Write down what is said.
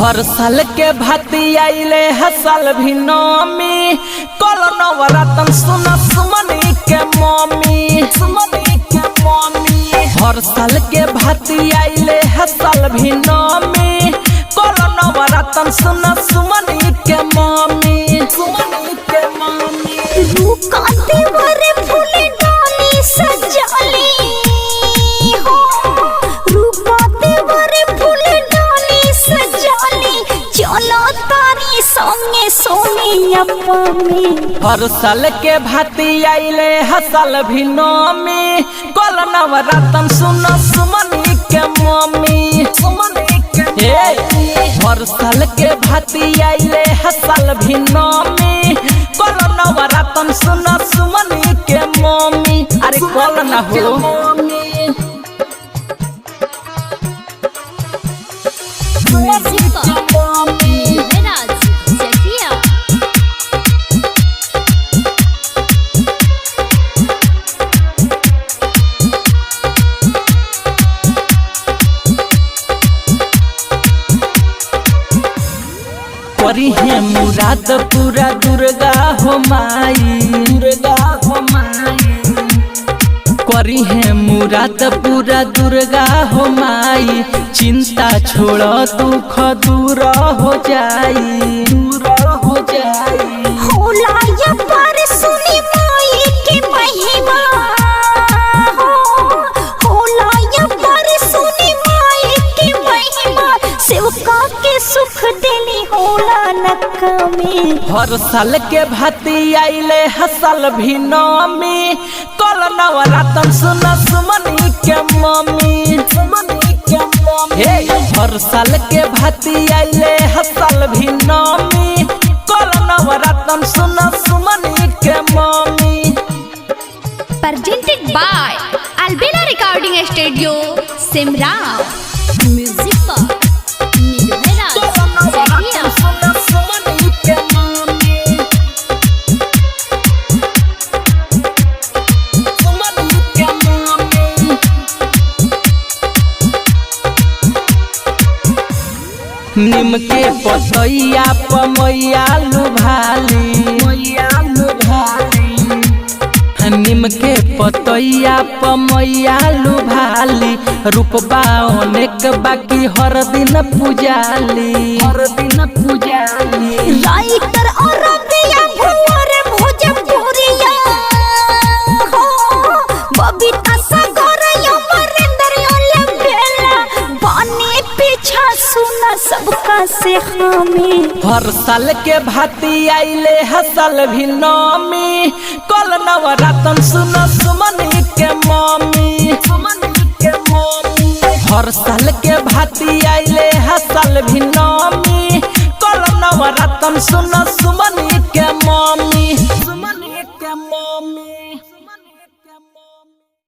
हर साल के भाती आइले हसल भी नमी कल नवरतन सुन सुमनी के मम्मी हर साल के भाती आइले हसल भी नमी कल नवरतन सुन सुमनी के मम्मी रुकाते भरे फूले डाली सजाली हो रुकाते भरे फूले डाली सजाली चलो तारी संगे सोनी अप्पा में हर साल के भाती आइले हसल भी नमी कल नवरतन सुन सुमनी के मम्मी हर साल के भाती आइले हसल भी नमी कल नवरतन सुन सुमनी के मम्मी अरे कल न हो करी है मुराद पूरा दुर्गा हो माई करी है मुराद पूरा दुर्गा हो माई चिंता छोड़ दुख दूर हो जाई होला या पर सुनी माई की महिमा होला या पर सुनी माई की महिमा सेवका के सुख देली होला नक्का में हर साल के भाती आइले हसल भी नमी कल नवरतन सुन सुमनी के मम्मी हर साल के भाती आइले हसल भी नमी कल नवरतन सुन सुमनी के mummy presented by Albina Recording Studio, Simra. Music for निम के पतैया पमैया लुभाली निम के पतैया पमैया लुभाली रूपबा अनेक बाकी हर दिन पूजाली राइटर और रबिया भुवर भोजपुरिया हो बबीता सागर अमरेंद्र बेला बानी पीछा सुना सबका से हमें हर साल के भाती आइले हसल भी नमी कल नवरतन सुन सुमनी के मम्मी हर साल के भाती आइले हसल भी नमी कल नवरतन सुन सुमनी